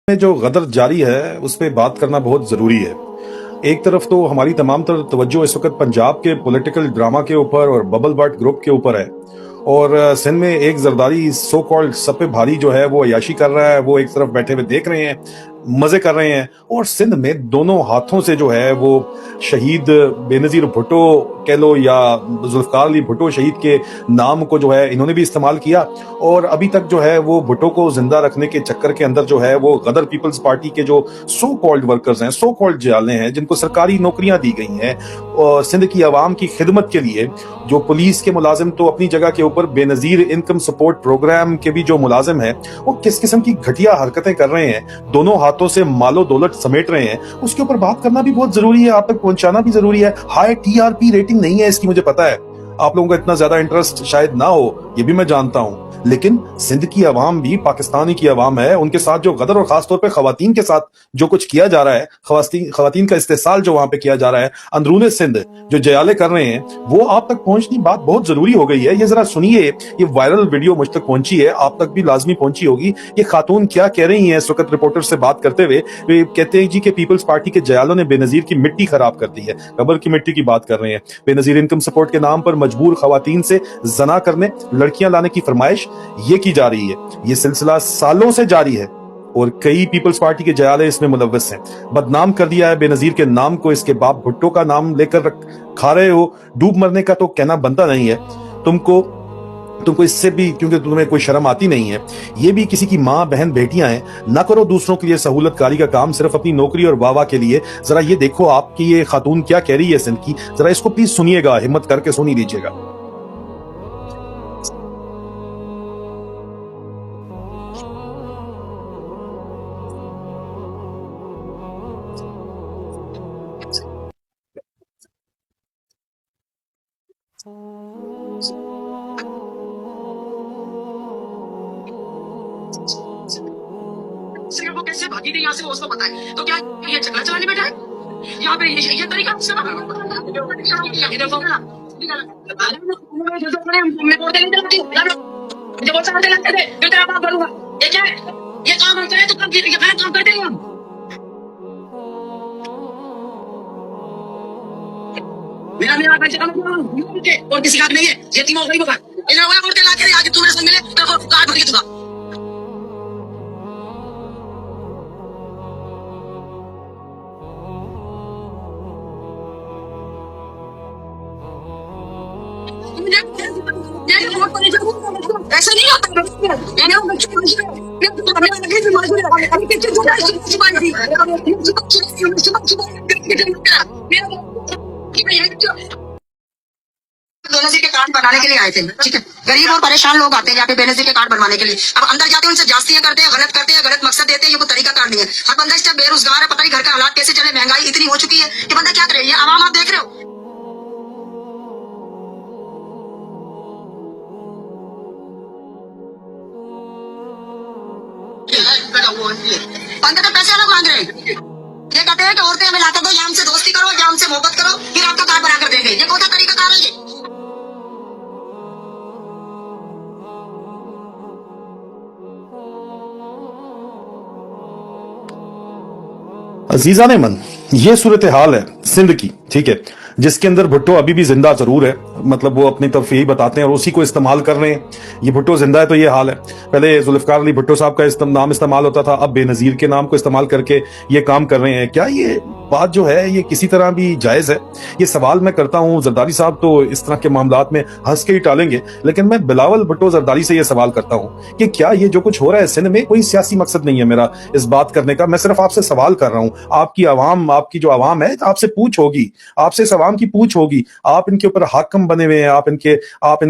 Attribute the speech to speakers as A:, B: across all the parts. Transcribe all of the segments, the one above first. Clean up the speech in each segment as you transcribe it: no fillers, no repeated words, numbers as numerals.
A: میں جو غدر جاری ہے اس پہ بات کرنا بہت ضروری ہے۔ ایک طرف تو ہماری تمام تر توجہ اس وقت پنجاب کے پولیٹیکل ڈراما کے اوپر اور ببل بٹ گروپ کے اوپر ہے، اور سندھ میں ایک زرداری سو کالڈ سب پہ بھاری جو ہے وہ عیاشی کر رہا ہے، وہ ایک طرف بیٹھے ہوئے دیکھ رہے ہیں، مزے کر رہے ہیں، اور سندھ میں دونوں ہاتھوں سے جو ہے وہ شہید بے نظیر بھٹو کہہ لو یا ذوالفقار علی بھٹو شہید کے نام کو جو ہے انہوں نے بھی استعمال کیا، اور ابھی تک جو ہے وہ بھٹو کو زندہ رکھنے کے چکر کے اندر جو ہے وہ غدر پیپلز پارٹی کے جو سو کالڈ ورکرز ہیں، سو کالڈ جالے ہیں، جن کو سرکاری نوکریاں دی گئی ہیں اور سندھ کی عوام کی خدمت کے لیے، جو پولیس کے ملازم تو اپنی جگہ کے اوپر بے نظیر انکم سپورٹ پروگرام کے بھی جو ملازم ہیں، وہ کس قسم کی گھٹیا حرکتیں کر رہے ہیں، دونوں ہاتھوں سے مال و دولت سمیٹ رہے ہیں، اس کے اوپر بات کرنا بھی بہت ضروری ہے، آپ تک پہنچانا بھی ضروری ہے۔ High T R P rating نہیں ہے اس کی، مجھے پتا ہے آپ لوگوں کا اتنا زیادہ انٹرسٹ شاید نہ ہو، یہ بھی میں جانتا ہوں، لیکن سندھ کی عوام بھی پاکستانی کی عوام ہے، ان کے ساتھ جو غدر اور خاص طور پہ خواتین کے ساتھ جو کچھ کیا جا رہا ہے، خواتین کا استحصال جو وہاں پہ کیا جا رہا ہے، اندرون سندھ جو جیالے کر رہے ہیں، وہ آپ تک پہنچنی بات بہت ضروری ہو گئی ہے۔ یہ ذرا سنیے، یہ وائرل ویڈیو مجھ تک پہنچی ہے، آپ تک بھی لازمی پہنچی ہوگی۔ یہ خاتون کیا کہہ رہی ہیں اس وقت رپورٹر سے بات کرتے ہوئے، وہ کہتے ہیں جی کہ پیپلز پارٹی کے جیالوں نے بے نظیر کی مٹی خراب کر دی ہے، قبر کی مٹی کی بات کر رہے ہیں۔ بے نظیر انکم سپورٹ کے نام پر مجبور خواتین سے زنا کرنے، لڑکیاں لانے کی فرمائش یہ کی جا رہی ہے۔ یہ سلسلہ سالوں سے جاری ہے اور کئی پیپلز پارٹی کے جیالے اس میں ملوث ہیں۔ بدنام کر دیا ہے بے نظیر کے نام کو، اس کے باپ بھٹو کا نام لے کر کھا رہے ہو، ڈوب مرنے کا تو کہنا بنتا نہیں ہے تم کو اس سے بھی، کیونکہ تمہیں کوئی شرم آتی نہیں ہے۔ یہ بھی کسی کی ماں بہن بیٹیاں ہیں، نہ کرو دوسروں کے لیے سہولت کاری کا کام صرف اپنی نوکری اور واہ واہ کے لیے۔ ذرا یہ دیکھو آپ کی یہ خاتون کیا کہہ رہی ہے سندھ کی، ذرا اس کو پلیز سنیے گا، ہمت کر کے سنی لیجیے گا۔
B: وہ کیسے بھاگی تھی یہاں سے، وہ اس کو پتا ہے، تو کیا یہ چکلا چلانے بیٹھا ہے یہاں پہ؟ یہ طریقہ یہ کام ہم کریں تو یہ غلط کام کرتے ہیں ہم۔ میرا اور کسی کا نہیں ہے، یہ تینوں غریبوں کا انہیں وہ عورتیں لا کے آج تم میرے ساتھ ملے تو کارڈ بھر کے دوں گا۔ ایسا نہیں ہوتا، بے نظیر کے کارڈ بنانے کے لیے آئے تھے، ٹھیک ہے، غریب اور پریشان لوگ آتے ہیں یہاں پہ بے نظیر کے کارڈ بنوانے کے لیے۔ اب اندر جاتے ہیں، ان سے جاستیاں کرتے ہیں، غلط مقصد دیتے ہیں، یہ کوئی طریقہ کار نہیں ہے۔ ہر بندہ اس ٹائم بے روزگار ہے، پتہ نہیں گھر کا حالات کیسے چلے، مہنگائی اتنی ہو چکی ہے کہ بندہ کیا کرے۔ یہ عوام آپ دیکھ رہے ہو، بندے تو پیسے الگ مانگ رہے ہیں۔ یہ کہتے ہیں کہ عورتیں ہمیں لا کر دو، یا ہم سے دوستی کرو یا ہم سے محبت کرو، پھر آپ کا کارڈ بنا کر دیں گے۔ یہ کون سا طریقہ کار ہے یہ؟
A: عزیزان من، یہ صورتحال ہے سندھ کی، ٹھیک ہے، جس کے اندر بھٹو ابھی بھی زندہ ضرور ہے، مطلب وہ اپنی طرف یہی بتاتے ہیں اور اسی کو استعمال کر رہے ہیں۔ یہ بھٹو زندہ ہے تو یہ حال ہے۔ پہلے ذوالفقار علی بھٹو صاحب کا نام استعمال ہوتا تھا، اب بے نظیر کے نام کو استعمال کر کے یہ کام کر رہے ہیں۔ کیا یہ بات جو ہے یہ کسی طرح بھی جائز ہے؟ یہ سوال میں کرتا ہوں۔ زرداری صاحب تو اس طرح کے معاملات میں ہنس کے ہی ٹالیں گے، لیکن میں بلاول بھٹو زرداری سے یہ سوال کرتا ہوں کہ کیا یہ جو کچھ ہو رہا ہے سندھ میں، کوئی سیاسی مقصد نہیں ہے میرا اس بات کرنے کا، میں صرف آپ سے سوال کر رہا ہوں۔ آپ کی عوام، آپ کی جو عوام ہے، آپ سے پوچھ ہوگی، آپ سے اس عوام کی پوچھ ہوگی، آپ ان کے اوپر حاکم بنے ہوئے ہیں، آپ ان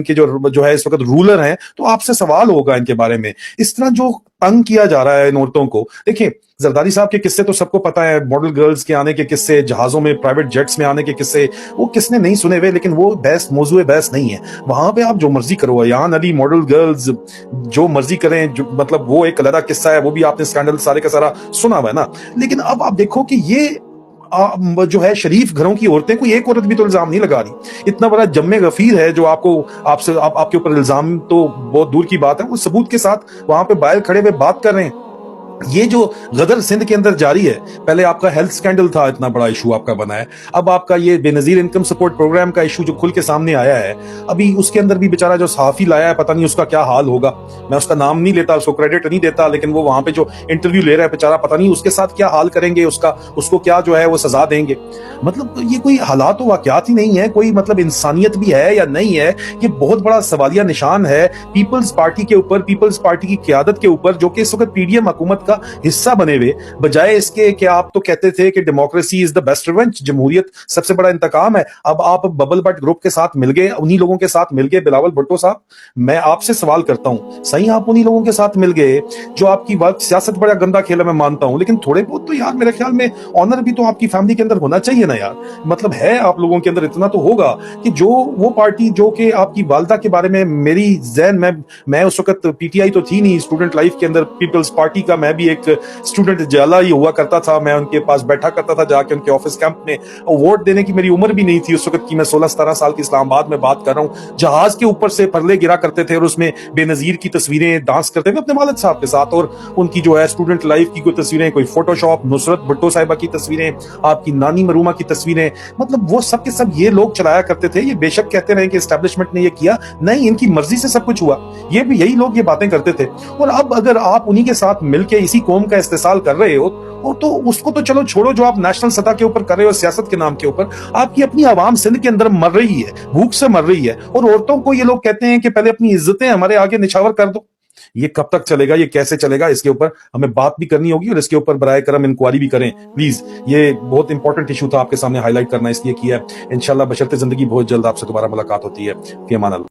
A: کے جو ہے اس وقت رولر ہیں، تو آپ سے سوال ہوگا ان کے بارے میں۔ اس طرح جو تنگ کیا جا رہا ہے ان عورتوں کو، دیکھیں زرداری صاحب کے قصے تو سب کو پتا ہے، ماڈل گرلز کے آنے کے قصے، جہازوں میں پرائیویٹ جیٹس میں آنے کے قصے، وہ کس نے نہیں سنے ہوئے، لیکن وہ موضوع بحث نہیں ہے۔ وہاں پہ آپ جو مرضی کرو، ایان علی، ماڈل گرلز، جو مرضی کریں، مطلب وہ ایک علیحدہ قصہ ہے، وہ بھی آپ نے اسکینڈل سارے کا سارا سنا ہوا ہے نا۔ لیکن اب آپ دیکھو کہ یہ جو ہے شریف گھروں کی عورتیں، کوئی ایک عورت بھی تو الزام نہیں لگا رہی۔ اتنا بڑا جم غفیر ہے جو آپ کے اوپر الزام تو بہت دور کی بات ہے، وہ ثبوت کے ساتھ وہاں پہ باہر کھڑے ہوئے بات کر رہے ہیں۔ یہ جو غدر سندھ کے اندر جاری ہے، پہلے آپ کا ہیلتھ سکینڈل تھا، اتنا بڑا ایشو آپ کا بنا ہے، اب آپ کا یہ بے نظیر انکم سپورٹ پروگرام کا ایشو جو کھل کے سامنے آیا ہے، ابھی اس کے اندر بھی بیچارہ جو صحافی لایا ہے، پتہ نہیں اس کا کیا حال ہوگا، میں اس کا نام نہیں لیتا، اس کو کریڈٹ نہیں دیتا، لیکن وہ وہاں پہ جو انٹرویو لے رہا ہے بیچارہ، پتہ نہیں اس کے ساتھ کیا حال کریں گے، اس کو کیا جو ہے وہ سزا دیں گے۔ مطلب یہ کوئی حالات و واقعات ہی نہیں ہے، کوئی مطلب انسانیت بھی ہے یا نہیں ہے، یہ بہت بڑا سوالیہ نشان ہے پیپلز پارٹی کے اوپر، پیپلز پارٹی کی قیادت کے اوپر، جو کہ اس وقت پی ڈی ایم حکومت کا حصہ بنے ہوئے، بجائے اس کے کہ آپ تو کہتے تھے کہ democracy is the best revenge, جمہوریت سب سے بڑا انتقام ہے، اب آپ ببل بٹ گروپ کے ساتھ مل گئے، انہی لوگوں کے ساتھ مل گئے۔ بلاول بھٹو صاحب، میں آپ سے سوال کرتا ہوں، صحیح آپ انہی لوگوں کے ساتھ مل گئے جو آپ کی بات سیاست بڑا گندا کھیلا، میں مانتا ہوں، لیکن تھوڑے بہت تو یار میرے خیال میں آنر بھی تو آپ کی فیملی کے اندر ہونا چاہیے نا یار، مطلب ہے آپ لوگوں کے اندر اتنا تو ہوگا کہ جو وہ پارٹی جو کہ آپ کی والدہ کے بارے میں میری ذہن میں اس وقت پی ٹی آئی تو تھی نہیں، اسٹوڈنٹ لائف کے اندر پیپلز پارٹی کا میں بھی ایک اسٹوڈنٹ جالا ہی ہوا کرتا تھا، میں ان کے پاس بیٹھا کرتا تھا جا کے ان کے آفس کیمپ میں، اور ووٹ دینے کی میری عمر بھی نہیں تھی اس وقت کی، میں 16-17 سال کی اسلام آباد میں بات کر رہا ہوں، جہاز کے اوپر سے پرلے گرا کرتے تھے اور اس میں بے نظیر کی تصویریں ڈانس کرتے ہوئے اپنے والد صاحب کے ساتھ، اور ان کی جو ہے اسٹوڈنٹ لائف کی کوئی تصویریں، کوئی فوٹو شاپ، نصرت بھٹو صاحبہ کی تصویریں، آپ کی نانی مرومہ کی تصویریں، مطلب وہ سب کے سب یہ لوگ چلایا کرتے تھے۔ یہ بے شک کہتے رہے کہ اسٹیبلشمنٹ نے یہ کیا، نہیں، ان کی مرضی سے سب کچھ ہوا، یہ بھی یہی لوگ یہ باتیں کرتے تھے، اور اب اگر آپ انہی کے ساتھ مل کے اسی قوم کا استحصال کر رہے ہو، اور تو اس کو تو چلو چھوڑو، جو آپ نیشنل سطح کے اوپر کر رہے ہو سیاست کے نام کے اوپر، آپ کی اپنی عوام سندھ کے اندر مر رہی ہے، بھوک سے مر رہی ہے، اور عورتوں کو یہ لوگ کہتے ہیں کہ پہلے اپنی عزتیں ہمارے آگے نچھاور کر دو۔ یہ کب تک چلے گا، یہ کیسے چلے گا، اس کے اوپر ہمیں بات بھی کرنی ہوگی، اور اس کے اوپر برائے کرم انکوائری بھی کریں پلیز۔ یہ بہت امپورٹنٹ ایشو تھا آپ کے سامنے ہائی لائٹ کرنا اس لیے کیا ہے، انشاءاللہ بشرط زندگی بہت جلد آپ سے دوبارہ ملاقات ہوتی ہے۔ فی امان اللہ۔